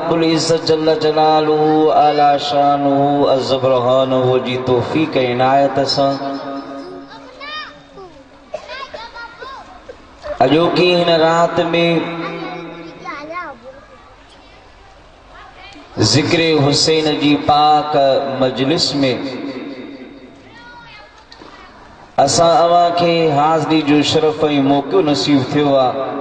रब्बुल इज़्ज़त जल्ल जलालुहु आला शानुहु अज़्ज़बरहानुहु जी तौफ़ीक़ इनायत सां अॼोकी हिन रात में ज़िक्र हुसैन जी पाक मजलिस में असां अवां खे हाज़िरी जो शरफ़ ऐं मौक़ो नसीब थियो आहे।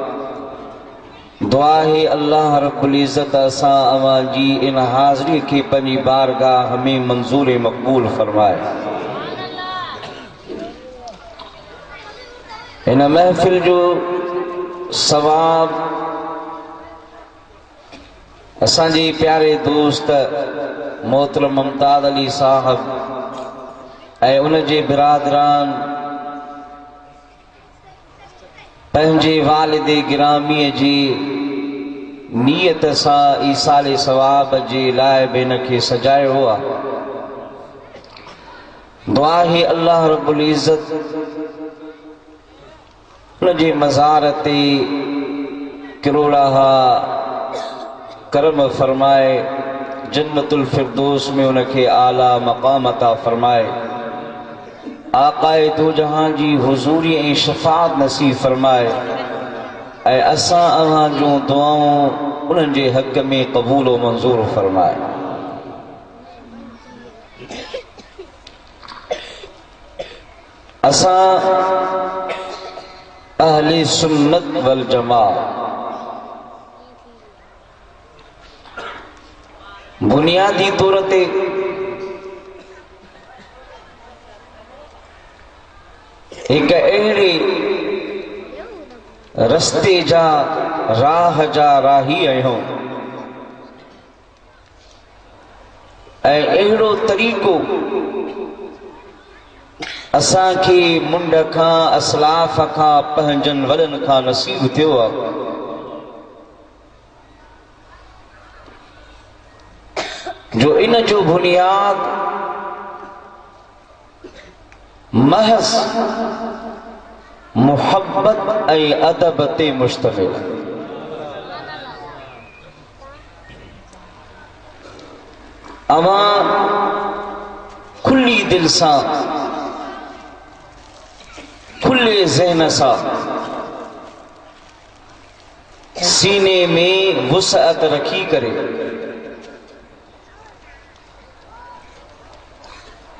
दुआ है अल्लाह रब्बुल इज़्ज़त असां अवां जी इन हाज़िरी खे पंहिंजी बारगाह में मंज़ूर मक़बूल फरमाए। इन महफ़िल जो सवाब असांजे प्यारे दोस्त मोहतरम मुमताज़ अली साहब ऐं उन जे बिरादरान पंहिंजे वालिद गिरामीअ जी नीयत सां ईसाले सवाब जे लाइ बि हिन खे सजायो आहे। दुआ है अल्लाह रब्बुल इज़्ज़त उन जे मज़ार ते किरोड़ा करम फरमाए, जन्नतुल फिरदौस में उनके आला मक़ाम अता फरमाए, आक़ाए दो जहां जी हुज़ूरी ऐं शफ़ाअत नसीब फरमाए ऐं असां अव्हां जूं दुआऊं उन्हनि जे हक़ में क़बूल व मंज़ूर फरमाए। असां अहले सुन्नत वल जमाअत बुनियादी तौर ते एक अहिड़े रस्ते जा राह जा राही आहियूं ऐं अहिड़ो तरीक़ो असांखे मुंड खां असलाफ खां पंहिंजनि वॾनि खां नसीब थियो आहे। जो इन जो बुनियाद महज मोहब्बत ऐं अदब ते मुश्तमिल है। अवां खुली दिल सां खुले ज़हन सां सीने में वुसअत रखी करे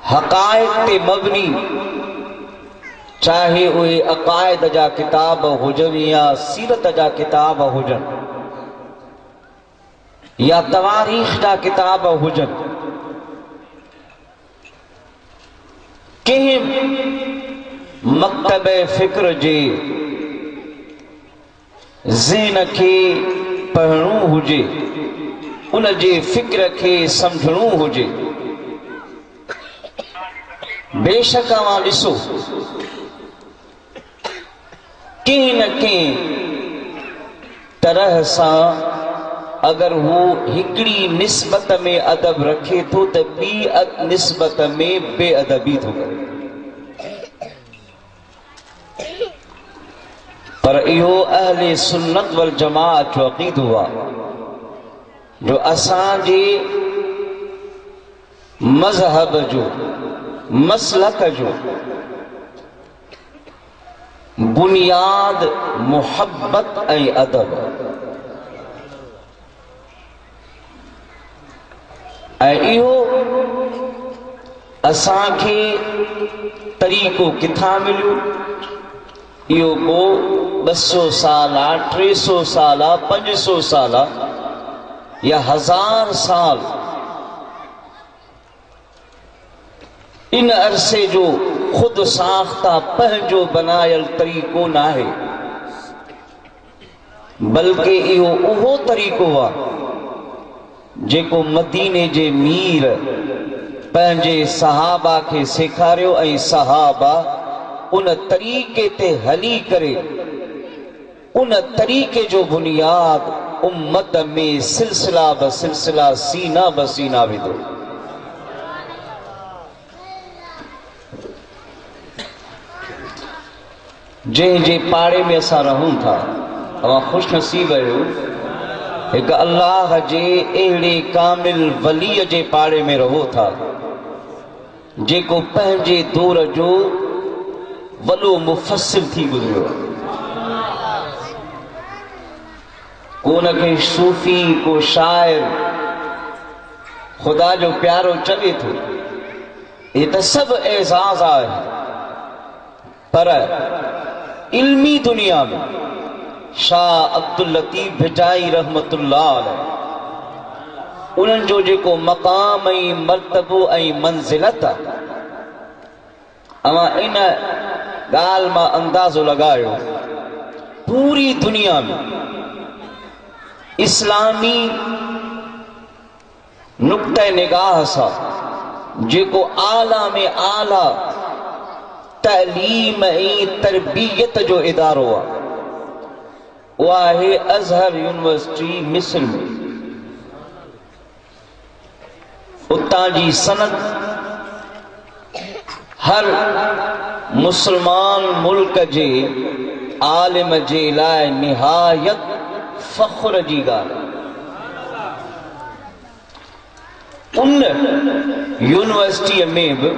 हक़ाइक़ ते मबनी चाहे उहे अक़ाइद जा किताब हुजनि या सीरत जा किताब हुजनि या तवारीख़ जा किताब हुजनि, कंहिं मकतब फ़िक्र जे ज़हन खे पढ़णो हुजे, उन जे फ़िक्र खे सम्झणो हुजे, बेशक अवां ॾिसो कंहिं न कंहिं तरह सां अगर वो हिकड़ी निस्बत में अदब रखे तो ॿी निस्बत में बेअदबी थो करे। पर इहो अहले सुन्नत वल जमाअत जो अक़ीदो आहे जो असांजे मज़हब जो मसलक जो बुनियाद मोहब्बत ऐं अदब ऐं इहो असांखे तरीक़ो किथां मिलियो? इहो को 200 साल 300 साल 500 साल या 1000 साल इन अरसे जो खुद साख्ता पंहिंजो बनायल तरीक़ो न आहे, बल्कि इहो उहो तरीक़ो आहे जेको मदीने जे मीर पंहिंजे सहाबा खे सेखारियो ऐं सहाबा उन तरीक़े ते हली करे उन तरीक़े जो बुनियाद उम्मत में सिलसिला ब सिलसिला सीना ब सीना विधो। जंहिं जे पाड़े में असां रहूं था, तव्हां ख़ुशि नसीब आहियो एक अल्लाह जे अहिड़े कामिल वलीअ जे पाड़े में रहो था जेको पंहिंजे दौर जो वॾो मुफ़स्सिर थी गुज़रियो। को उनखे सूफ़ी, को शाइर, ख़ुदा जो प्यारो चवे थो, ये त सभु एज़ाज़ आहे। पर इल्मी दुनिया में शाह अब्दुल लतीफ़ भिटाई रहमतुल्लाह अलैह उन्हनि जो जेको मक़ाम ऐं मर्तबो ऐं मंज़िलत आहे, अवां इन ॻाल्हि मां अंदाज़ो लगायो पूरी दुनिया में इस्लामी नुक्ते निगाह सां जेको आला में आला तालीम ऐं तरबियत जो इदारो आहे वो आहे अज़हर यूनिवर्सिटी मिस्र में। उतां जी सनद हर मुसलमान मुल्क जे आलिम जे लाइ निहायत फ़ख्र जी ॻाल्हि। उन यूनिवर्सिटीअ में बि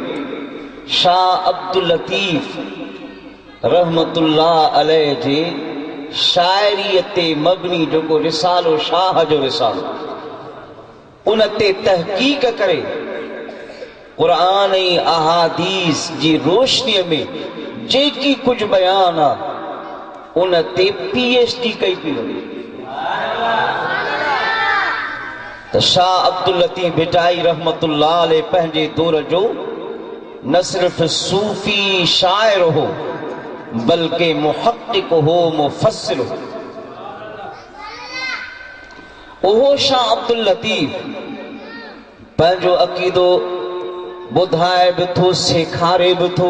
शाह अब्दुल लतीफ़ रहमतुल्लाह अलैह जे शाइरीअ ते मबनी जेको रिसालो शाह जो रिसालो उन ते तहक़ीक़ करे क़ुरान ऐं अहादीस जी रोशनीअ में जेकी कुछ बयान आहे उन ते PhD कई पई वञे। त शाह अब्दुल लतीफ़ भिटाई रहमतुल्लाह अलैह पंहिंजे दौर जो न सिर्फ़ सूफ़ी शाइर हो बल्कि मुहक़्क़िक़ हो, मुफ़स्सिर हो। ओहो शाह अब्दुल लतीफ़ पंहिंजो अक़ीदो ॿुधाए बि थो, सेखारे बि थो।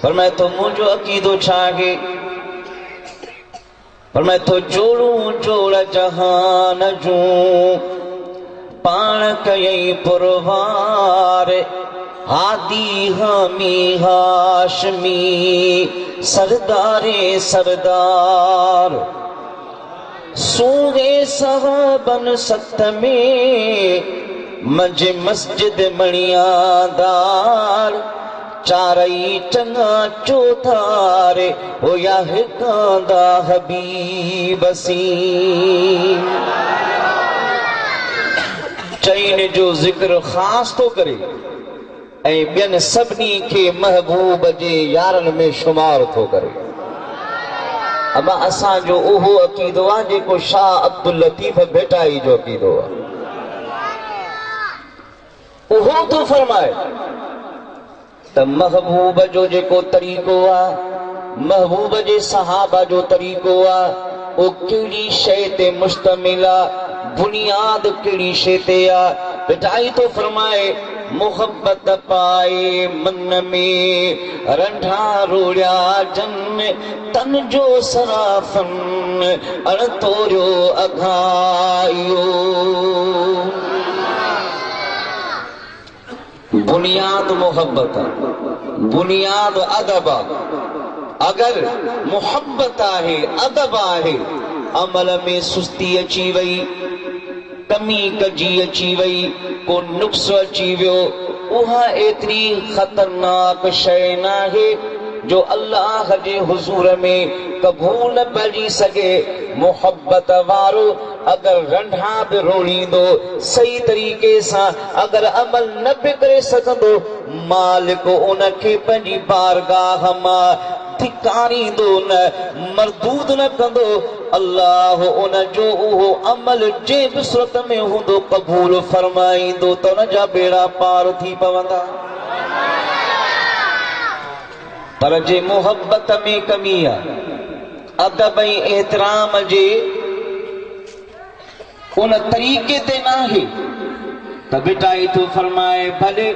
फरमाए थो मुंहिंजो अक़ीदो छा आहे? फरमाए थो जोड़ूं जोड़ जहान जूं पाण कयई पुरवार हादी हामी हाशमी सरदारे सरदार सूहे साहबन सत में मंझि मस्जिद मणियादार चारई चङा चौधारे होया हिकांदा हबीब सी। चईन जो ज़िक्र ख़ास तो करे ऐं ॿियनि सभिनी खे महबूब जे यारनि में शुमार थो करे। अमा असांजो उहो अक़ीदो आहे जेको शाह अब्दुल लतीफ़ भिटाई जो अक़ीदो आहे। उहो तो फरमाए त महबूब जो जेको तरीक़ो आहे, महबूब जे सहाबा जो तरीक़ो आहे, वो कहिड़ी शइ ते मुश्तमिल आहे, बुनियाद कहिड़ी शइ ते आहे। भिटाई तो फरमाए मोहब्बत पाए मन में रंढा रोड़िया जन तन जो सराफन अण तोरियो अघायो। बुनियाद मोहब्बत, बुनियाद अदब। अगर मोहब्बत आहे, अदब आहे, अमल में सुस्ती अची वई, कमी कजी अची वई, को नुक्स अची वियो, उहा एतिरी ख़तरनाक शइ नाहे जो अल्लाह जे हुज़ूर में क़बूल न पइजी सघे। मोहब्बत वारो अगर रंढा बि रोड़ींदो, सही तरीक़े सां अगर अमल न बि करे सघंदो, मालिक उनखे पंहिंजी बारगाह मां धिकारींदो न, मरदूद न कंदो। अल्लाह उन जो उहो अमल जे बि सूरत में हूंदो क़बूल फरमाईंदो त उन जा बेड़ा पार थी पवंदा। पर जे मोहब्बत में कमी आहे, अदब ऐं एहतराम जे उन तरीक़े ते नाहे त भिटाई थो फरमाए भले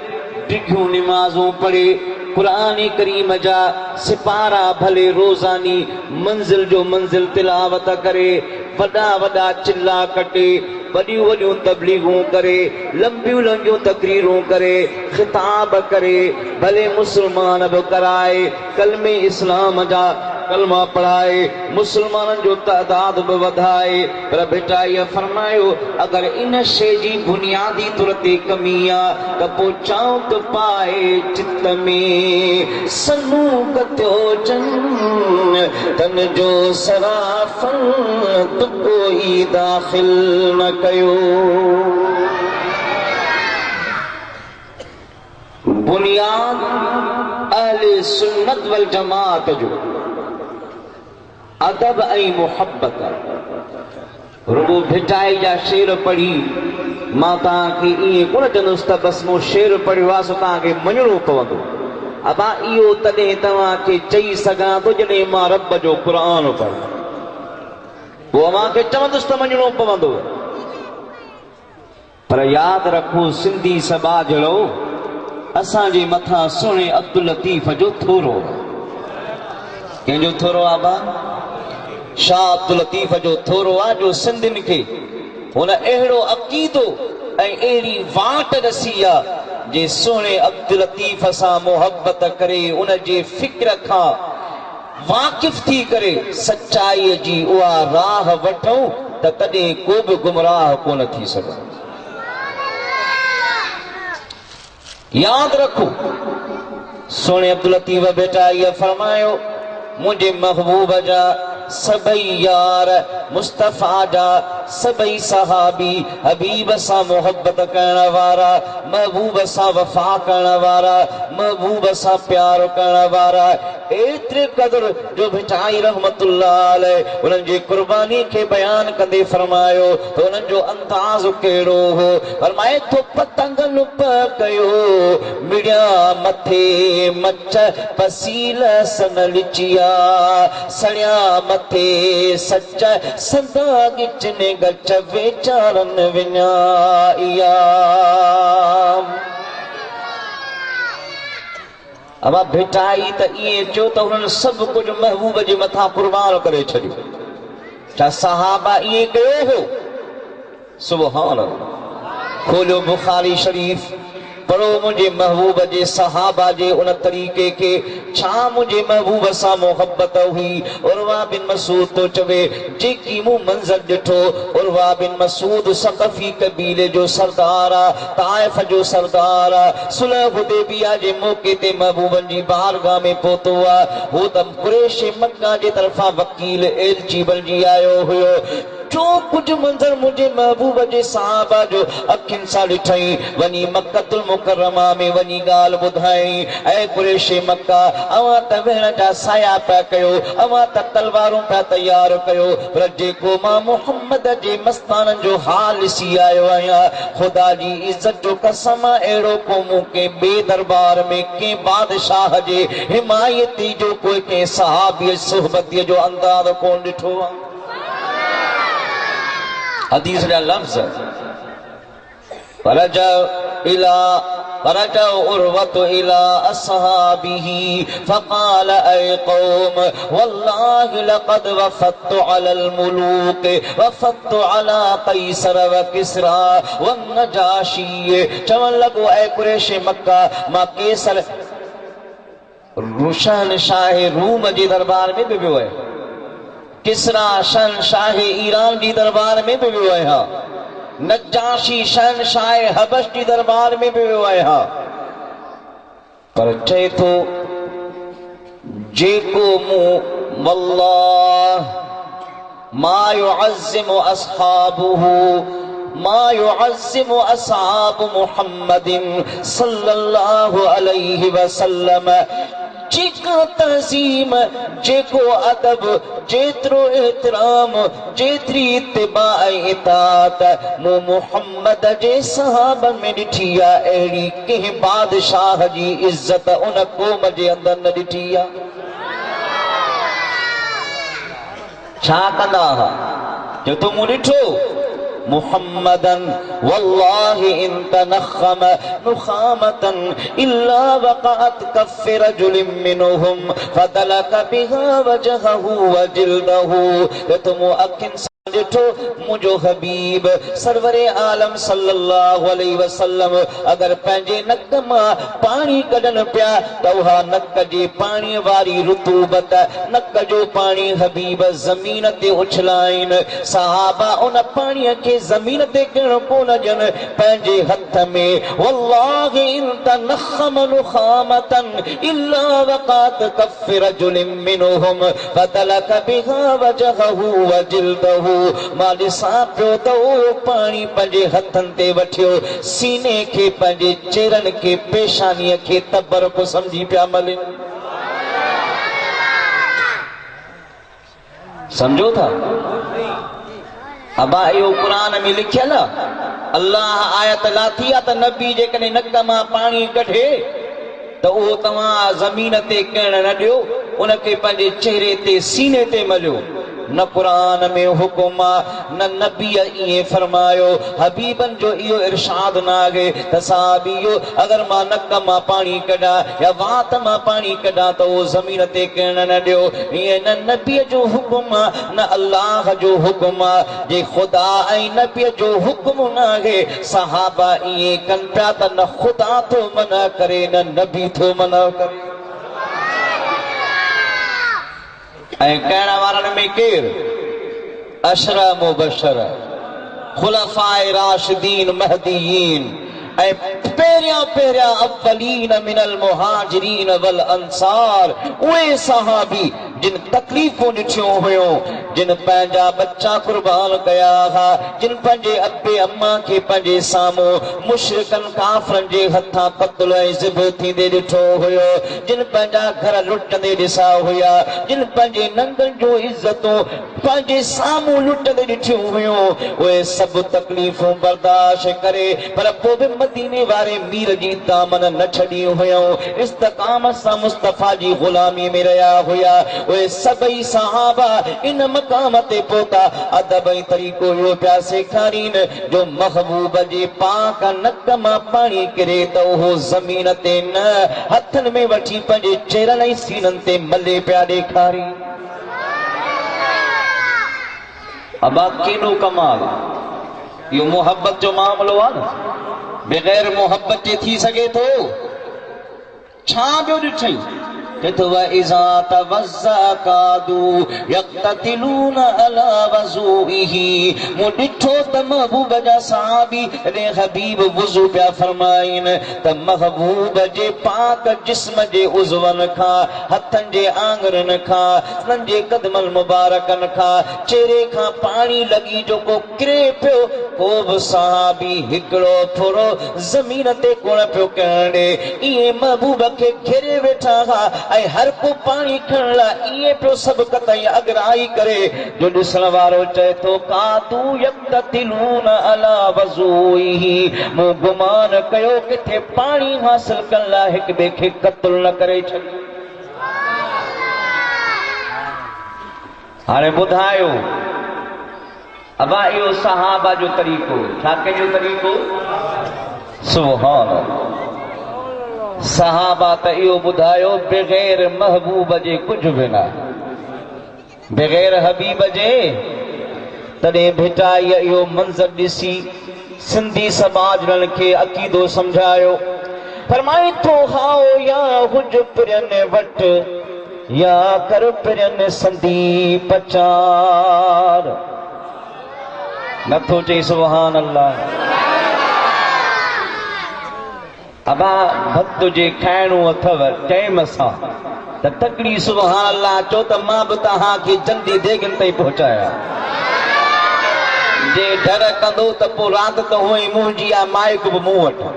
टिकियूं निमाज़ूं पढ़े, कुरान करीम जा सिपारा भले रोज़ानी मंज़िल जो मंज़िल तिलावत करे, वॾा वॾा चिल्ला कटे, वॾियूं वॾियूं तबलीगूं करे, लंबियूं लंबियूं तकरीरूं करे, ख़िताब करे, भले मुसलमान बि कराए, कलमे इस्लाम जा कलमा पढ़ाए, मुसलमाननि जो तादाद बि वधाए। पर बेटा इहा फरमायो अगर इन शइ जी बुनियादी तौर ते कमी आहे त पोइ चाऊं त पाए चित में सनू कतियो जन तन जो सराफन त कोई दाखिल न कयो। बुनियाद अहले सुन्नत वल जमात जो अदब ऐं मुहब्बत। रुगो भिटाई जा शेर पढ़ी मां तव्हांखे ईअं कोन चवंदुसि त बसि मूं शेर पढ़ियो आहे सो तव्हांखे मञिणो पवंदो। अबा इहो तॾहिं तव्हांखे चई सघां थो जॾहिं मां रब जो क़ुरान पढ़ां, पोइ मूंखे चवंदुसि त मञिणो पवंदो। पर यादि रखो सिंधी सभा जहिड़ो असांजे मथां सुहिणे अब्दुल लतीफ़ जो थोरो। कंहिंजो थोरो आहे बा? शाह अब्दुल लतीफ़ जो थोरो आहे जो सिंधियुनि खे हुन अहिड़ो अक़ीदो ऐं अहिड़ी वाट रसी आहे जे सुहिणे अब्दुल लतीफ़ सां मुहबत करे उन जे फ़िक्र खां वाक़िफ़ थी करे सचाईअ जी उहा राह वठूं त कॾहिं को बि गुमराह कोन थी सघे। याद रखो सोने अब्दुल लतीफ़ बेटा ये फरमायो मुझे महबूब जा सबई यार मुस्तफा जा सबई सहाबी हबीब सा मोहब्बत करण वारा, महबूब सा वफा करण वारा, महबूब सा प्यार करण वारा एतरे कदर जो भिटाई रहमतुल्लाह अलैह उन्हनि जी कुर्बानी के बयान कंदे फरमायो तो उन्हनि जो अंदाज़ कहिड़ो हो। फरमाए तो पतंग लुप कयो मिड़िया मथे मच पसील सन लिचिया सड़िया मथे सच संदा गिचने गच वेचारन विञाइया। अब भिटाई त इएं चयो त हुननि सभु कुझु महबूब जे मथां कुर्बान करे छॾियो। छा सहाबा इएं कयो हो? सुभान अल्लाह। खोलियो बुखारी शरीफ पढ़ो मुझे महबूब जे सहाबा जे उन तरीक़े के छा मुझे महबूब सां मोहब्बत हुई। उर्वा बिन मसूद तो चवे जेकी मूं मंज़र ॾिठो उर्वा बिन मसूद सकफी कबीले जो सरदार आ, ताइफ जो सरदार आ। सुलह हुदैबिया जे मौके ते महबूबन जी बारगाह में पहुतो आ। हू त कुरैश मक्का जे तरफ़ां वकील एलची बणिजी आयो हुयो। जो कुछ मंजर मुझे महबूब जे सहाबा जो अखिन सां ॾिठई वनी मक्कतुल मुकर्रमा में वनी गाल ॿुधाई ऐं कुरैश मक्का अवां त वेहण जा साया पिया कयो, अवां त तलवारूं पिया तैयार कयो, पर जेको मां मुहम्मद जे मस्ताननि जो हाल ॾिसी आयो आहियां ख़ुदा जी इज़त जो कसम अहिड़ो को मूं के ॿिए दरबार में के बादशाह जे हिमायती जो कोई के सहाबी सुहबतीअ जो अंदाज़ कोन ॾिठो आहे। हदीस जा लफ्ज़ فرجع عروة إلى أصحابه فقال أي قوم والله لقد وفدت على الملوك وفدت على قيصر وكسرى والنجاشي چون لگو اے قریش مکہ ما قیصر روشن शाह रूम जे दरबार में भी वियो आहे, किसरा शहनशाह ईरान जी दरबार में भी वियो आहियां, नजाशी शहनशाह हबश जी दरबार में भी वियो आहियां। पर चए थो जेको मूं वल्लाह मा युअज़्ज़िमु अस्हाबुहु मा युअज़्ज़िमु अस्हाबु मुहम्मदिन सल्लल्लाहु अलैहि वसल्लम जेको तज़ीम जेको अदब जेतिरो एहतराम जेतिरी इत्तिबा ऐं इताअत मूं मुहम्मद जे सहाबनि में ॾिठी आहे अहिड़ी कंहिं बादशाह जी इज़त उन क़ौम जे अंदरि न ॾिठी आहे। छा कंदा हुआ जो तूं मूं ॾिठो मुहम्मदन वल्लाहि इन तनख़म नुखामतन इल्ला वक़अत कफ़ रजुलिन मिनहुम फदलक बिहा वजहहु व जिल्दहु। तुम अखिन ॾिठो मुंहिंजो हबीब सरवरे आलम सल्लल्लाहु अलैहि वसल्लम अगर पंहिंजे नक मां पाणी कढनि पिया त उहा नक जे पाणी वारी रुतूबत नक जो पाणी हबीब ज़मीन ते उछलाइनि सहाबा उन पाणीअ खे ज़मीन ते किरण कोन ॾियनि पंहिंजे हथ में वल्लाहि इन तनख़म नुख़ामतन इल्ला वक़त कफ़ रजुलिन मिनहुम फतलक बिहा वजहहु व जिल्दहु मां ॾिसां पियो त उहो पाणी पंहिंजे हथनि ते वठियो सीने खे पंहिंजे चेरनि खे पेशानीअ खे तबरक समझी पिया मलनि समझो था अबा इहो क़ुरान में लिखियल अल्लाह आयत लाथी आहे त नबी जेकॾहिं नक मां पाणी कढे त उहो तव्हां ज़मीन ते किरण न ॾियो उनखे पंहिंजे चेहरे ते सीने ते मलियो न कुरान में हुकुम न नबी इए फरमायो हबीबन जो इहो इरशाद न आहे त साहबीयो अगर मां नक मां पाणी कढा या वात मां पाणी कढा त वो ज़मीन ते किरण न ॾियो इए न नबी जो हुकुम न अल्लाह जो हुकुम जे खुदा ऐं नबी जो हुकुम न आहे सहाबा इए कन पिया त न खुदा थो मना करे न नबी थो मना करे ऐं कहण वारनि में केर अशरा मुबशर खुलफाए राशिदीन महदीयीन ऐं पहिरियां पहिरियां अव्वलीन मिनल मुहाजिरीन वल अंसार उहे सहाबी जिन तकलीफ़ूं ॾिठियूं हुयूं जिन पंहिंजा बच्चा कुर्बान कया हुआ जिन पंहिंजे अबे अम्मा खे पंहिंजे साम्हूं मुशरिकनि काफ़रनि जे हथां क़त्ल ऐं ज़िब थींदे ॾिठो हुयो जिन पंहिंजा घर लुटंदे ॾिसा हुया जिन पंहिंजे नंगनि जूं इज़तूं पंहिंजे साम्हूं लुटंदे ॾिठियूं हुयूं उहे सभु तकलीफ़ूं बर्दाश्त करे पर पोइ बि मदीने वारे मीर जी दामन न छॾियूं हुयूं इस्तक़ामत सां मुस्तफ़ा जी ग़ुलामी में रहिया हुया उहे सभई सहाबा इन मक़ाम ते पहुता अदब ऐं तरीक़ो इहो पिया सेखारीनि जो महबूब जे पाक नक मां पाणी किरे त उहो ज़मीन ते न हथनि में वठी पंहिंजे चेहरनि ऐं सीननि ते मले पिया ॾेखारी अबा केॾो कमाल इहो मोहब्बत जो मामलो आहे न बग़ैर मोहब्बत जे थी सघे थो छा ॿियो ॾिठई इज़ा तवज़्ज़ा कादू यक़्ततिलून अला वज़ूइही मूं ॾिठो त महबूब जा सहाबी रे हबीब वज़ू पिया फरमाइनि त महबूब जे पाक जिस्म जे उज़वनि खां हथनि जे आङुरनि खां उन्हनि जे क़दमनि मुबारकनि खां चेहरे खां पाणी लॻी जेको किरे पियो को बि सहाबी हिकिड़ो फुरो ज़मीन ते कोन पियो करण ॾे इहे महबूब खे घेरे वेठा हुआ ऐं हर को पाणी खणण लाइ इएं पियो सभु कतई अॻिराई करे जो ॾिसण वारो चए थो कादू यक़्ततिलून अला वज़ूइही मूं गुमान कयो किथे पाणी हासिल करण लाइ हिक ॿिए खे क़त्ल न करे छॾियो हाणे ॿुधायो अबा इहो सहाबा जो तरीक़ो छा कंहिंजो तरीक़ो सुभान अल्लाह सहाबा त इहो ॿुधायो बग़ैर महबूब जे कुझु बि न बग़ैर हबीब जे तॾहिं भेटाई इहो मंज़र ॾिसी सिंधी समाजनि खे अक़ीदो सम्झायो फरमाए थो हाओ या हुज पिरनि वटि या कर पिरनि संदी पचार नथो चई सुभान अल्लाह अबा भक्त जे खाइणो अथव टाइम सां त तकड़ी सुभान अल्लाह चो त मां बि तव्हांखे जल्दी देगन ताईं पहुचाया जे डर कंदो त पोइ राति त हुअं ई मुंहिंजी आहे माइक बि मूं वटि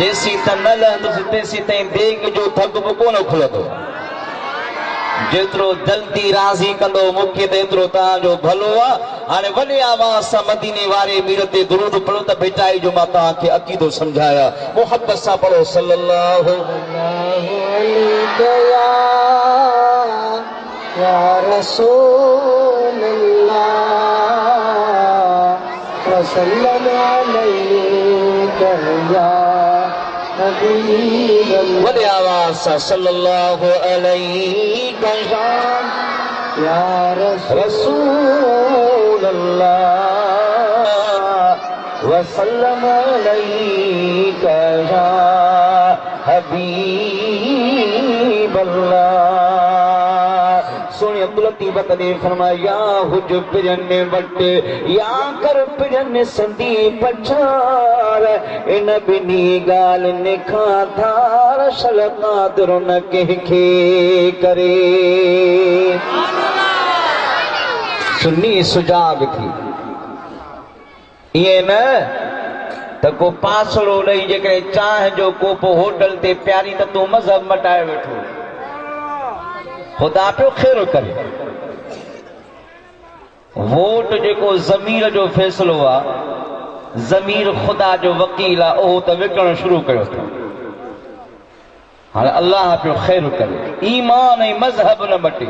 जेसीं त न लहंदुसि तेसीं ताईं देग जो थक बि कोन खुलंदो जेतिरो जल्दी राज़ी कंदो मूंखे त एतिरो तव्हांजो भलो आहे हाणे वॾे आवाज़ सां मदीने वारे मीर ते दुरूद पढ़ो त भेटाई जो मां तव्हांखे अक़ीदो सम्झाया मोहब्बत सां पढ़ो सल्लल्लाहु अलैहि या रसूल अल्लाह सल्लल्लाहु अलैहि या वॾे आवाज़ सां सल्लल्लाहु अलैहि या रसूल अल्लाह वसल्लम अलैका या हबीब अल्लाह। सोने अब्दुल लतीफ तने फरमाया हुज पिरन वट या कर पिरन संदी पछार इन बिनी गाल ने खाधार शलकादर न के करे। सुन्नी सुजाग थी ये न तो को पासड़ो नहीं जेकरे चाह जो कोप होटल ते प्यारी त तू मजहब मटाए वेठो। खुदा पे खैर करे। वोट जेको ज़मीर जो फैसलो आ ज़मीर खुदा जो वकील आ ओ त विकण शुरू कयो था। हाणे अल्लाह पे खैर करे। ईमान ऐं मजहब न मटे।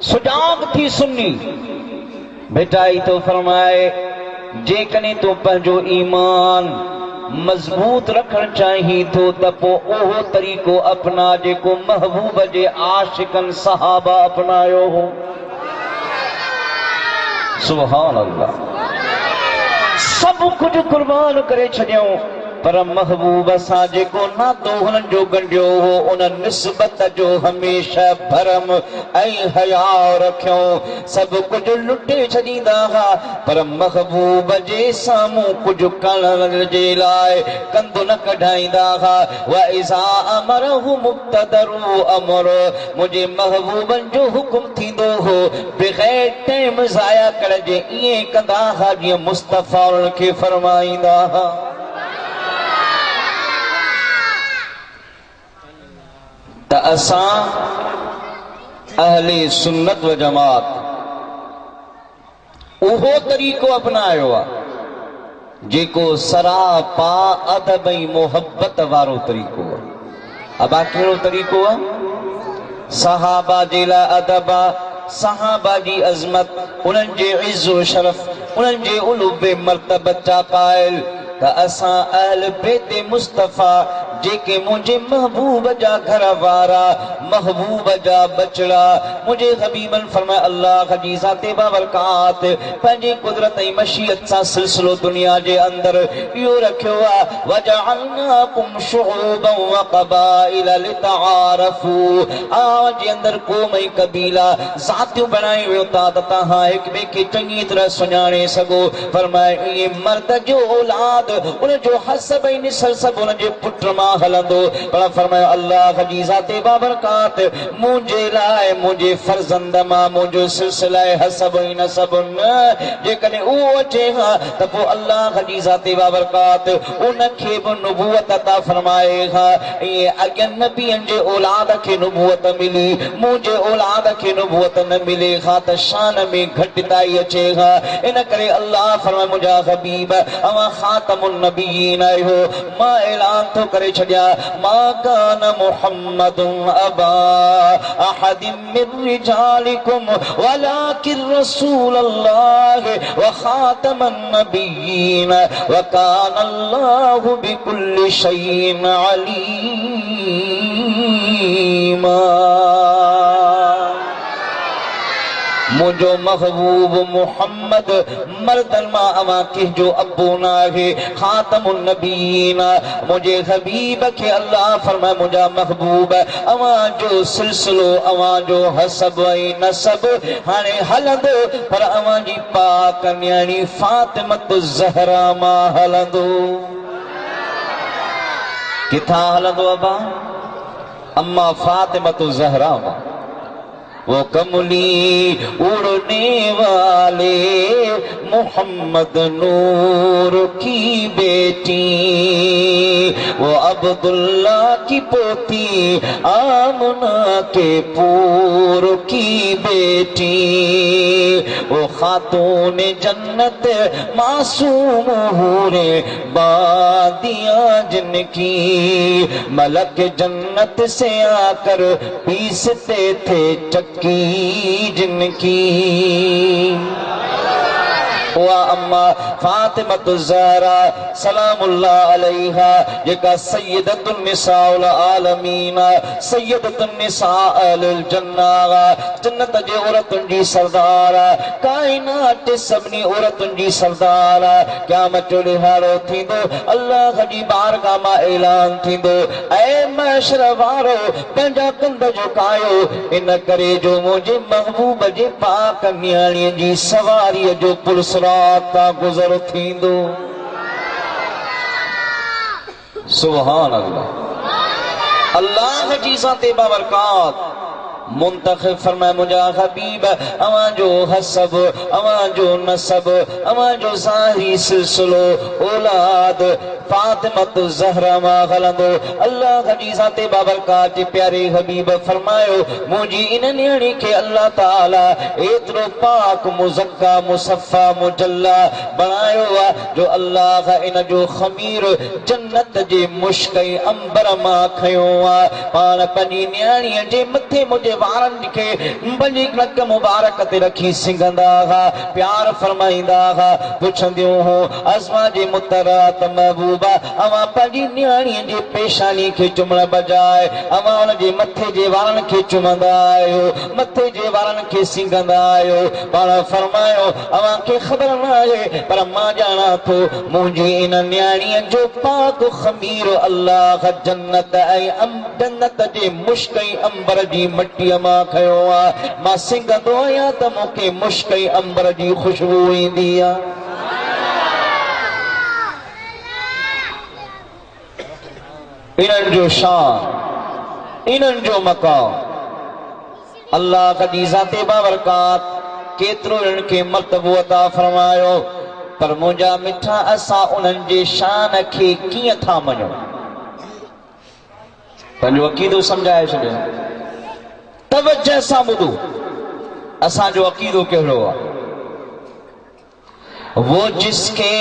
सुजाग थी सुन्नी बेटाई तो फरमाए जेकॾहिं तूं पंहिंजो ईमान मजबूत रखण चाहीं थो त पोइ उहो तरीक़ो अपना जेको महबूब जे आशिकन सहाबा अपनायो हो। सुभान अल्लाह। सब कुछ कुर्बान करे छॾियऊं पर महबूब सां जेको नातो हुननि जो गंढियो हो उन निस्बत जो हमेशा भरम ऐं हया रखियो। सब कुछ लुटे छॾींदा हुआ पर महबूब जे साम्हूं कुझु करण जे लाइ कंधु न कढाईंदा हुआ। व इज़ा अमरहु मुक़्तदरु अमर मुंहिंजे महबूबनि जो हुकुम थींदो हो बग़ैर टाइम ज़ाया करण जे ईअं कंदा हुआ जीअं मुस्तफ़ा खे फरमाईंदा हुआ। त असां अहले सुन्नत व जमात उहो तरीक़ो अपनायो आहे जेको सरापा अदब ऐं मोहब्बत वारो तरीक़ो आहे। अबा कहिड़ो तरीक़ो आहे? सहाबा जे लाइ अदब आहे, सहाबा जी अज़मत, उन्हनि जे इज़्ज़ो शरफ़, उन्हनि जे उलूबे मर्तबत जा क़ाइल। त असां अहल बेते मुस्तफ़ा जेके मुझे महबूब जा घर वारा महबूब जा बचड़ा मुझे हबीबन फरमाए अल्लाह जी ज़ाते बाबरकात पंहिंजी कुदरत ऐं मशीयत सां सिलसिलो दुनिया जे अंदर इहो रखियो आहे वजअलनाकुम शुऊबन व क़बाइल लितआरफू। आवां जे अंदर क़ौम ऐं कबीला ज़ातियूं बणाई वियो था त तव्हां हिक ॿिए खे चङी तरह सुञाणे सघो। फरमाए इहे मर्द जो औलाद उन जो हसब ऐं निसल सभु उन जे पुट मां हलंदो। पर फरमायो अल्लाह जी ज़ाते बाबरकात मुझे लाइ मुझे फर्जंद मां मुझो सिलसिला हसब ऐं नसब न जेकॾहिं उहो अचे हा त पोइ अल्लाह जी ज़ाते बाबरकात उन खे बि नुबूवत अता फरमाए हा। ईअं अॻियनि नबियनि जे औलाद खे नुबूवत मिली मुंहिंजे औलाद खे नुबूवत न मिले हा त शान में घटिताई अचे हा। इन करे अल्लाह फरमाए मुंहिंजा हबीब अवां ख़ातमुन नबियीन आहियो। मां ऐलान थो करे छॾिया मा कान मुहम्मदुन अबा अहदिन मिन रिजालिकुम वलाकिन रसूलल्लाह व ख़ातमन नबियीन व कान अल्लाहु बिकुल्लि शैइन अलीमा। मुझो महबूब मुहम्मद मर्दन मां अवां कंहिंजो अबू न आहे ख़ातमुन नबीन। मुझे हबीब खे अल्लाह फरमाए मुंहिंजा महबूब अवां जो सिलसिलो अवां जो हसब ऐं नसब हाणे हलंदो पर अवां जी पाक न्याणी फातिमत ज़हरा मां हलंदो। किथां हलंदो अबा? अम्मा फातिमत ज़हरा मां। वो कमली उड़ने वाले मोहम्मद नूर की बेटी वो अब्दुल्ला की पोती आमना के पूर की बेटी वो खातून जन्नत मासूम हूरे बादिया जिनकी मलक जन्नत से आकर पीसते थे चक्की जिनकी। उहा अम्मा फातिमतु ज़हरा सलामुल्लाह अलैहा जेका सय्यदतुन निसाउल आलमीन सय्यदतुन निसाउल जन्ना जन्नत जे औरतुन जी सरदार कायनात सभनी औरतुन जी सरदार क़यामत जो ॾिहाड़ो थींदो अल्लाह जी बारगाह मां ऐलान थींदो ऐ महशर वारो पंहिंजा कंध झुकायो इन करे जो मुंहिंजे महबूब जे पाक नियाणीअ जी सवारीअ जो पुलसरात का गुज़र थींदो। सुभान अल्लाह। अल्लाह जी ज़ात बाबरकात मुंतखब फरमाए मुंहिंजा हबीब अवां जो हसब अवां जो नसब अवां जो ज़ाहिरी सिलसिलो औलाद फातिमतु ज़हरा मां हलंदो। अल्लाह जी ज़ात बाबरकात जे प्यारे हबीब फरमायो मुंहिंजी इन नियाणी खे अल्लाह ताला एतिरो पाक मुज़क्का मुसफ़ा मुजल्ला बणायो आहे जो अल्लाह इन जो ख़मीर जन्नत जे मुश्क ऐं अंबर मां खयो आहे पाण पंहिंजी नियाणीअ जे मथे मुंहिंजे वारनि खे पंहिंजी नक मुबारक ते रखी सिंघंदा हुआ प्यार फरमाईंदा हुआ पुछंदियूं हो अज़मा जे मुतरात महबूबा अवां पंहिंजी नियाणीअ जे पेशानी खे चुमण बजाए अवां उन जे मथे जे वारनि खे चुमंदा आहियो मथे जे वारनि खे सिंघंदा आहियो पाण फरमायो अवां खे ख़बर न आहे पर मां ॼाणा थो मुंहिंजी इन नियाणीअ जो पाक ख़मीर अल्लाह जन्नत ऐं जन्नत जे मुश्क ऐं अंबर जी मटी मां खयो आहे मां सिंघंदो आहियां त मूंखे मुश्क ऐं अंबर जी ख़ुशबू ईंदी आहे। इन्हनि जो शान इन्हनि जो मकाम अल्लाह जी ज़ात बाबरकात केतिरो इन्हनि खे मर्तबो अता फरमायो पर मुंहिंजा मिठा असां उन्हनि जे शान खे कीअं था मञूं पंहिंजो अक़ीदो सम्झाए छॾियो तवज्जो सां ॿुधो असांजो अक़ीदो कहिड़ो आहे वो जिसके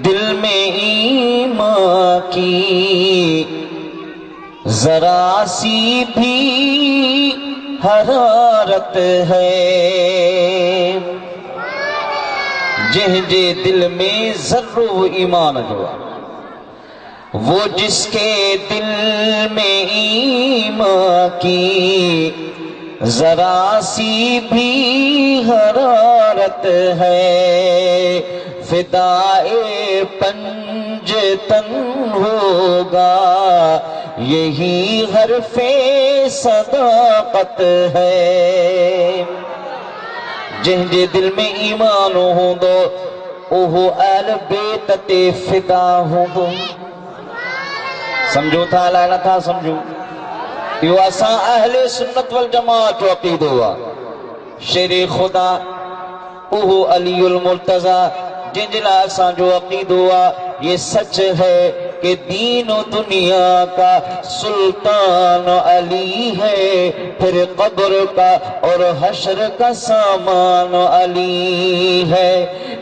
दिल में ईमान की जरा सी भी हरारत है जंहिंजे दिल में ज़र्रो ईमान जो आहे वो जिसके दिल में ईमान की जरा सी भी हरारत है फिदाए पंजतन होगा यही हरफे सदाकत है। जंहिंजे दिल में ईमान हूंदो उहो अहल बैत ते फिदा हूंदो। समझो था अलाए नथा समझो इहो असां अहले सुन्नत वल जमात जो अक़ीदो आहे। शेरे खुदा उहो अलीउल मुर्तज़ा जिनजे लाइ असांजो अक़ीदो आहे ये सच है कि दीन दुनिया का सुल्तान अली है फिर कब्र का और हश्र का सामान अली है।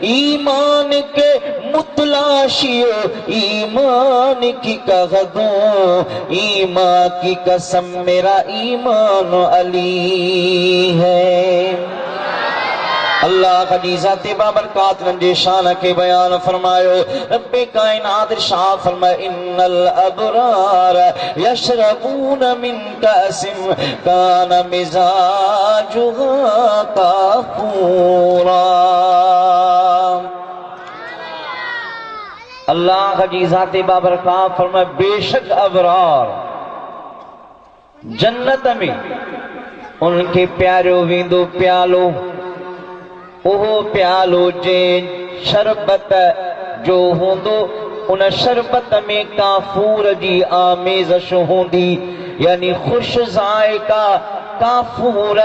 ईमान के मुतलाशियो ईमान की कहदूं ईमान की कसम मेरा ईमान अली है। अल्लाह की ज़ात बाबरकात ने शान के बयान फरमायो रब्बे कायनात इरशाद फरमाए इन्नल अबरार यशरबून मिन कासिम कान मिजाजुहा काफूरा। अल्लाह की ज़ात बाबरकात फरमाए बेशक अबरार जन्नत में उनके प्यारो वेंदो प्यालो ओहो प्यालो जे शरबत जो हूंदो उन शरबत में काफूर जी आमेज़श हूंदी यानी खुश ज़ाइका काफूर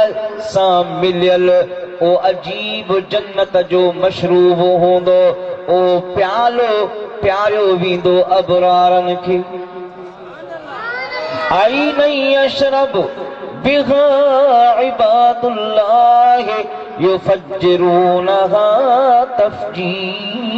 सां मिलियल ओ अजीब जन्नत जो मशरूब हूंदो ओ प्यालो प्यारो वेंदो अबरारन खे। आई नहीं अशरब बिहा इबादुल्लाह युफज्जिरूनहा तफजीरा।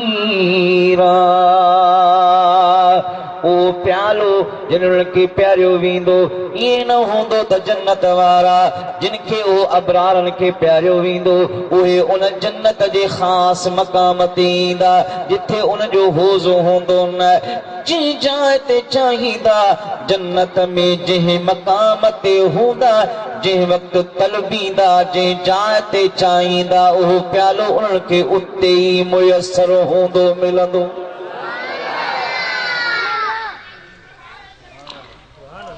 ओ प्यालो जिन उनके प्यारियो वींदो ये न होंदो त जन्नत वारा जिनके ओ अबरारन के प्यारियो वींदो उहे उन जन्नत जे खास मकाम ते ईंदा जिथे उन जो होज़ो होंदो न जी जाए ते चाहींदा जन्नत में जंहिं मकाम ते हूंदा जंहिं वक्त तलबींदा जंहिं जाए ते चाहींदा उहो प्यालो उन्हनि खे उते ई मुयसर हूंदो मिलंदो।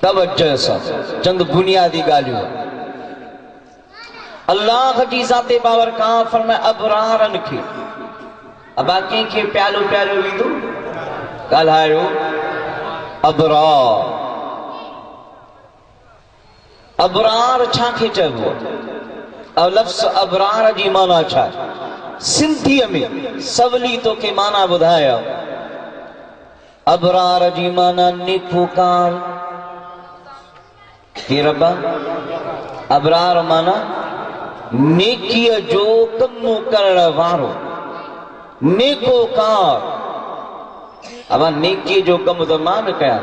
तवज्जो सां चंद बुनियादी ॻाल्हियूं अल्लाह जी ज़ाते बावरकात फरमाए अबरारन खे अबा कंहिंखे प्यालो प्यालो वींदो ॻाल्हायो अबरार अबरार छा खे चइबो आहे लफ़्ज़ अबरार जी माना छा आहे सिंधीअ में सवली तोखे माना ॿुधाया अबरार जी माना नेकोकार के रब्बा अबरार माना नेकीअ जो कमु करण वारो नेकोकार अब नेकीअ जो कमु त मां न कयां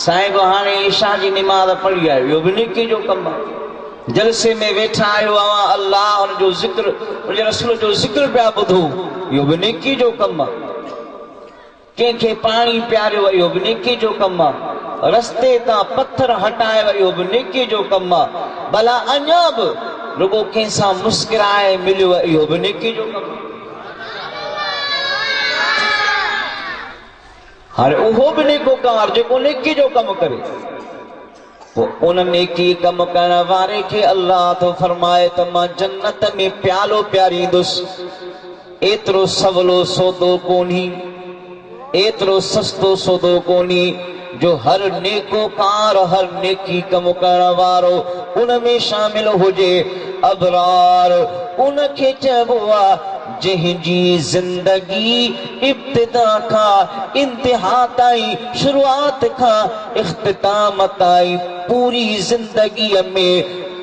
साईं को हाणे ईशा जी निमाज़ पढ़ी आयो इहो बि नेकीअ जो कमु आहे जलसे में वेठा आहियो अल्लाह उन जो ज़िक्र उनजे रसूल जो ज़िक्र पिया ॿुधो इहो बि नेकीअ जो कमु आहे कंहिंखे पाणी पियारियो इहो बि नेकीअ जो कमु आहे रस्ते तां पत्थर हटाए इहो बि नेकीअ जो कमु आहे भला अञा बि रुगो कंहिंसां मुस्कुराए मिलियो इहो बि नेकीअ जो कमु आहे। हाणे उहो बि नेकोकार जेको नेकी जो कमु करे पोइ उन नेकी कमु करण वारे खे अल्लाह थो फरमाए त मां जन्नत में प्यालो प्यारींदुसि एतिरो सवलो सौदो कोन्ही एतिरो सस्तो सौदो कोन्ही जो हर नेकोकार हर नेकी कमु करण वारो उन में शामिल हुजे। अबरार उन खे चइबो आहे जंहिंजी ज़िंदगी इब्तिदा खां इंतिहा ताईं शुरूआत खां इख्तिताम ताईं पूरी ज़िंदगीअ में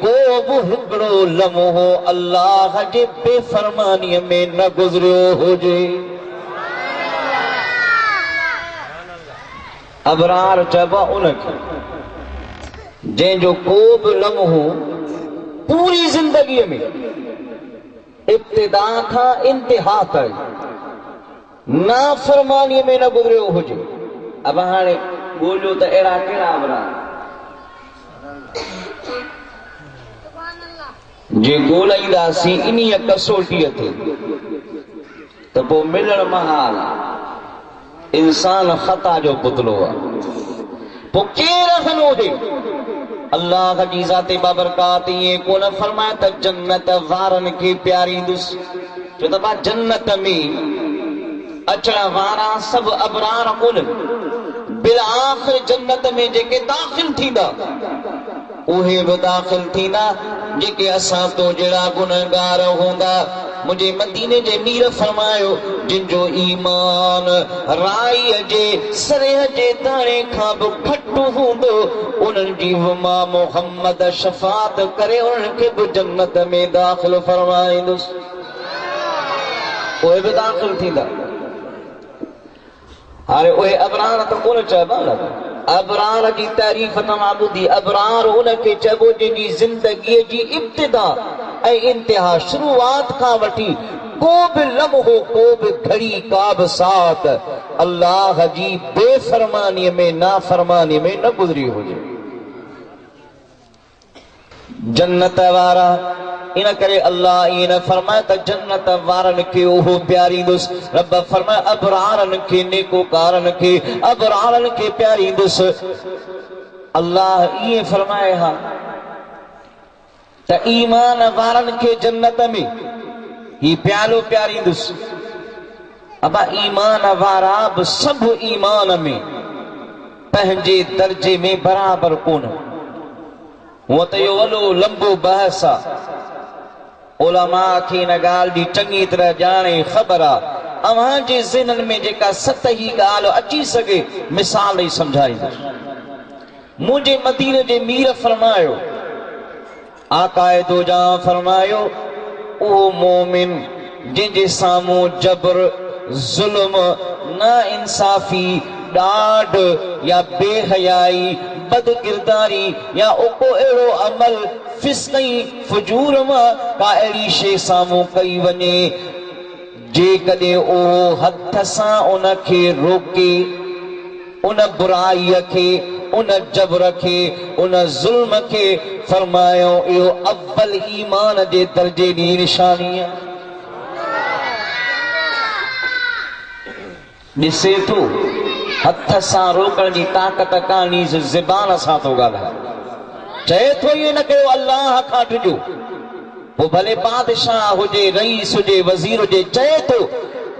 को बि हिकिड़ो लम्हो अल्लाह जे बेफ़रमानीअ में न गुज़रियो हुजे। अबरार चइबो उनखे जंहिंजो को बि लम्हो पूरी ज़िंदगीअ में इब्तिदा खां इंतिहा ताईं नाफ़रमानीअ में न गुज़रियो हुजे। अब हाणे ॻोल्हियो त अहिड़ा कहिड़ा अबरार जे ॻोल्हींदासीं इन्हीअ कसोटीअ ते त पोइ मिलण महाल इंसान ख़ता जो पुतलो आहे पोइ केरु रहंदो हुजे अल्लाह जी ज़ाते बाबरकात ये कोन फरमाए त जन्नत वारन के प्यारींदुसि छो त जन्नत में अचण वारा सब अबरार कोन बिल आख़िर जन्नत में जेके दाख़िल थींदा उहे बि दाख़िल थींदा जेके असां तो जहिड़ा गुनहगार हूंदा। मुझे मदीने जे मीर फरमायो जिनजो ईमान राईअ जे सरेह जे दाणे खां बि घटि हूंदो उन्हनि जी मां मोहम्मद शफ़ात करे उन्हनि खे बि जन्नत में दाख़िल फरमाईंदुसि उहे बि दाख़िल थींदा। हाणे उहे अबरार त कोन चइबा अबरार जी तारीफ़ तव्हां ॿुधी अबरार उनखे चइबो जंहिंजी ज़िंदगीअ जी इब्तिदा ऐं इंतिहा शुरूआत खां वठी को बि लम्हो को बि घड़ी का बि साथ अल्लाह जी बेफ़रमानीअ में नाफ़रमानीअ में न गुज़री हुजे। जन्नत वारा इन करे अल्लाह ईअं न फरमाए त जन्नत वारनि खे उहो प्यारींदुसि रब फरमाए अबरारनि खे नेकोकारनि खे अबरारनि खे प्यारींदुसि। अल्लाह ईअं फरमाए हा त ईमान वारनि खे जन्नत में ही प्यालो प्यारींदुसि। अबा ईमान वारा बि सभु ईमान में पंहिंजे दर्जे में बराबर कोन हूअं त इहो वॾो लंबो बहस आहे उलमा खे इन ॻाल्हि जी चङी तरह ॼाणे ख़बर आहे अव्हां जे ज़हननि में जेका सतही ॻाल्हि अची सघे मिसाल ॾेई सम्झाईंदुसि। मुंहिंजे मदीने जे मीर फरमायो आकाए दो जां फरमायो उहो मोमिन जंहिंजे साम्हूं जबर ज़ुल्म ना इंसाफ़ी डाढ़ या बेहयाई बदकिरदारी या उको अहिड़ो अमल फिस्कई फजूर मां का अहिड़ी शइ साम्हूं कई वञे जेकॾहिं उहो हथ सां उनखे रोके उन बुराईअ खे उन जबर खे उन ज़ुल्म खे फरमायो इहो अव्वल ईमान जे दर्जे जी निशानी आहे। ॾिसे थो हथ सां रोकण जी ताक़त कान्हे ज़बान सां थो ॻाल्हाए चए थो इहो न कयो अल्लाह खां ॾिजो पोइ भले बादशाह हुजे रईस हुजे वज़ीर हुजे चए थो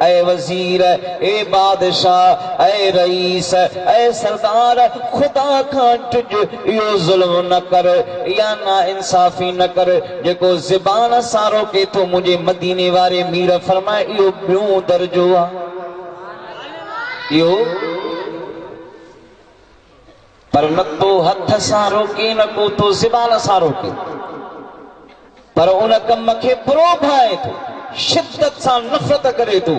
ऐ वज़ीर ए बादशाह ऐ रईस ऐ सरदार खुदा खां ॾिज इहो ज़ुल्म न कर या ना इंसाफ़ी न कर जेको ज़बान सां रोके थो मुंहिंजे मदीने वारे मीर फरमाए इहो ॿियों दर्जो आहे इहो पर न तो हथ सां रोके न को तो ज़बान सां रोके पर उन कम खे बुरो भाए थो शिद्दत सां नफ़रत करे थो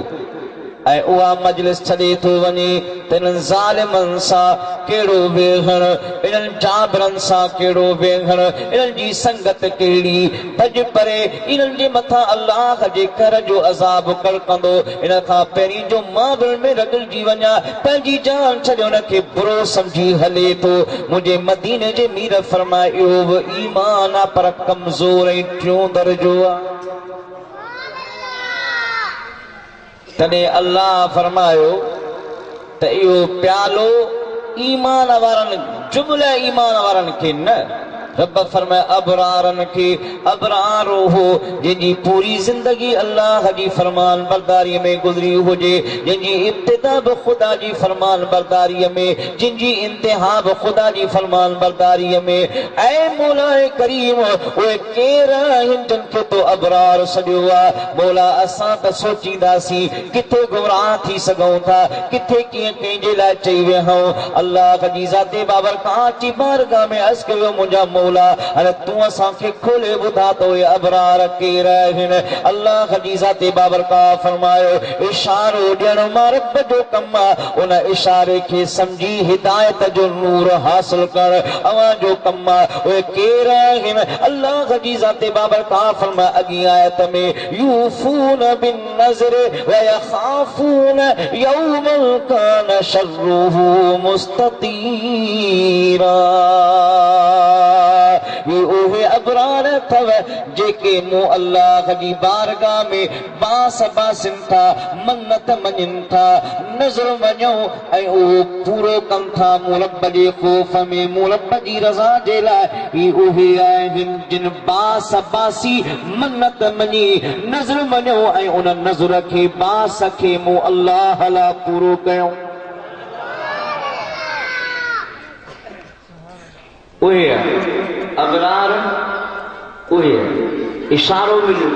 ऐं उहा मजलिस छॾे थो वञे त इन्हनि ज़ालिमनि सां कहिड़ो वेहण इन्हनि जाबरनि सां कहिड़ो वेहण इन्हनि जी संगत कहिड़ी भॼ परे इन्हनि जे मथां अल्लाह जे कर जो अज़ाब कड़कंदो इन खां पहिरीं जो मां बि में रगड़जी वञा पंहिंजी जान छॾे उनखे बुरो सम्झी हले थो मुंहिंजे मदीने जे मीर फरमाए इहो बि ईमान आहे पर कमज़ोर ऐं टियों दर्जो आहे। तॾहिं अल्लाह फरमायो त इहो प्यालो ईमान वारनि जुमल ईमान वारनि खे न रब फरमाए अबरारनि खे अबरार हो जंहिंजी पूरी ज़िंदगी अल्लाह जी फरमान बरदारीअ में गुज़री हुजे जंहिंजी इब्तिदा बि ख़ुदा जी फरमान बरदारीअ में जिनजी इंतिहा बि ख़ुदा जी फरमान बरदारीअ में ऐ मौलाए करीम उहे केर आहिनि जिन खे तो अबरार सॾियो आहे मौला असां त सोचींदासीं किथे गुमराह थी सघूं था किथे कीअं कंहिंजे लाइ चई वियाऊं अल्लाह जी ज़ाते बाबरकात अची बारगाह में अर्ज़ कयो मुंहिंजा मौला अरे तू असांखे खोले ॿुधा तो ये अबरार केर आहिनि अल्लाह जी ज़ाते बाबरकात फरमायो इशारो ॾियण मां रब जो कमु आहे उन इशारे खे सम्झी हिदायत जो नूर हासिल करण अवां जो कमु आहे उहे केर आहिनि अल्लाह जी ज़ाते बाबरकात फरमाए अॻी आयत में यूफून बिन नज़र व यखाफून यौमन कान शर्रुहु मुस्ततीरा ये उहे अबरार अथव जेके मूं अल्लाह जी बारगाह में बास बासिन था मन्नत मञनि था नज़र वञो ऐं उहो पूरो कनि था मूं रब जे ख़ौफ़ में मूं रब जी रज़ा जे लाइ ही उहे आहिनि जिन बास बासी मन्नत मञी नज़र वञो ऐं उन नज़र खे बास खे मूं अल्लाह लाइ पूरो कयो उहे अबरार उहे इशारो मिलियो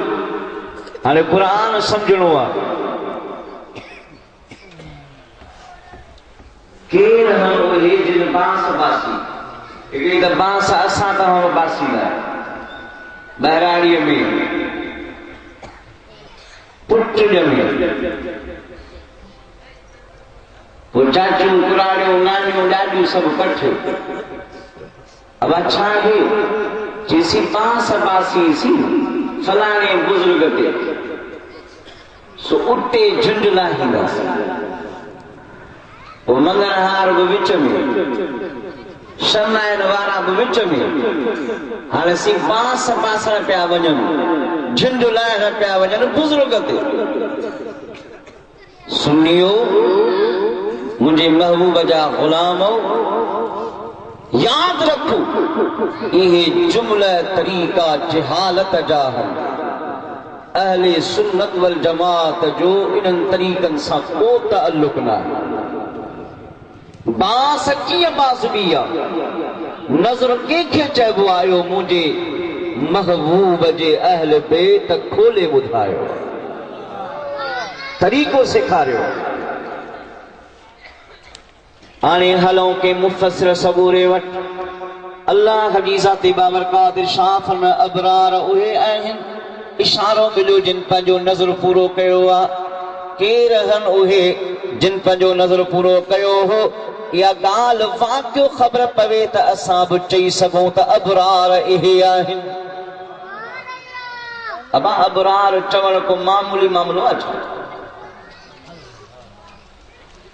हाणे क़ुरान सम्झणो आहे केर हन उहे जिन बांस बासी हिकिड़ी त बांस असां तव्हां बासींदा बहिराणीअ में पुट ॼमे पोइ चाचियूं कुराड़ियूं नानियूं ॾाॾियूं सभु कठियूं अब अच्छा है जैसी बांस बासी सी फलाने बुजुर्ग के सो उठे झुंझला ही बस वो मंगलहार बि विच में शनायन वारा बि विच में हाणे सी बांस बासण पिया वञनि झुंझलाइण पिया वञनि बुजुर्ग ते सुनियो मुंहिंजे महबूब जा ग़ुलाम याद रखो ये जुमला तरीका जहालत जा अहले सुन्नत वल जमात जो इन तरीकन सां को ताल्लुक न बास कीअं बाज़बी आहे नज़र कंहिंखे चइबो आयो मुंहिंजे महबूब जे अहल बैत खोले ॿुधायो तरीक़ो सेखारियो हाणे हलूं के मुफ़सिर सबूरे वटि अल्लाह जी ज़ाते बाबरकात इरशाद फरमाए अबरार उहे आहिनि इशारो मिलियो जिन पंहिंजो नज़र पूरो कयो आहे केर हन उहे जिन पंहिंजो नज़र पूरो कयो हो। या ॻाल्हि वाक़ियो ख़बर पवे त असां बि चई सघूं त अबरार इहे आहिनि। अबा अबरार चवण को मामूली मामलो आहे।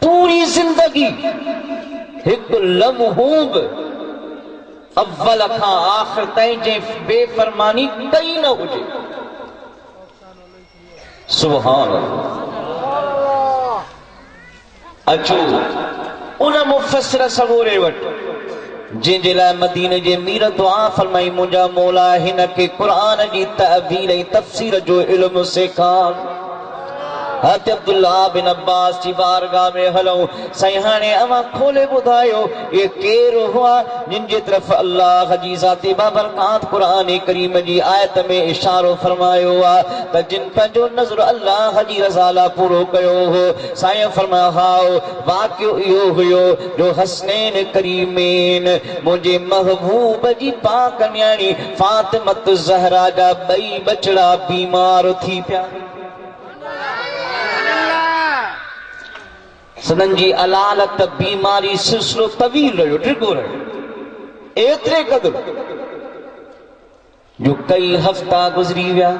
पूरी जिंदगी हिकु लम्हो बि अव्वल खां आख़िर ताईं जे बेफ़रमानी कई न हुजे। सुभान अल्लाह। अचो उन मुफ़स्सिर सगोरे वटि जिनजे लाइ मदीने जे मीर दुआ फरमाई, मुंहिंजा मौला हिन खे क़ुरान जी तअवील ऐं तफ़सीर जो इल्मु सेखार। हज़रत अब्दुल्लाह बिन अब्बास जी बारगाह में हलऊं। साईं हाणे अवां खोले ॿुधायो ये केर हुआ जिन जे तरफ़ अल्लाह जी ज़ाती बाबरकात क़ुरान करीम जी आयत में इशारो फरमायो आहे त जिन पंहिंजो नज़र अल्लाह जी रज़ा लाइ पूरो कयो हो। साईं फरमाया हाओ वाक़ियो इहो हुयो जो हसनैन करीमेन मुंहिंजे महबूब जी पाक न्याणी फातिमत ज़हरा जा ॿई बचड़ा बीमार थी पिया। सदन जी अलालत बीमारी सिलसिलो तवील रहियो, डिघो रहियो, एतिरे क़दुरु जो कई हफ़्ता गुज़री विया।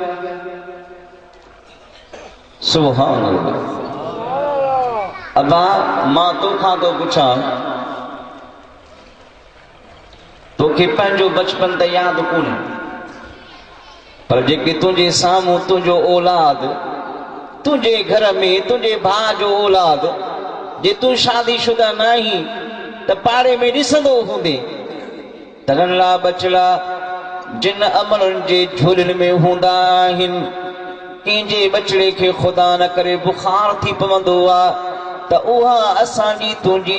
सुभान अल्लाह। अबा मां तोखां थो पुछां, तोखे पंहिंजो बचपन त यादि कोन्हे, पर जेके तुंहिंजे साम्हूं तुंहिंजो औलाद, तुंहिंजे घर में तुंहिंजे भाउ जो औलाद, जे तू शादीशुदा नाही त पाड़े में ॾिसंदो हूंदे त नंढड़ा बचड़ा जिन अमलनि जे झोलनि में हूंदा आहिनि, कंहिंजे बचड़े खे ख़ुदा न करे बुखार थी पवंदो आहे त उहा असांजी तुंहिंजी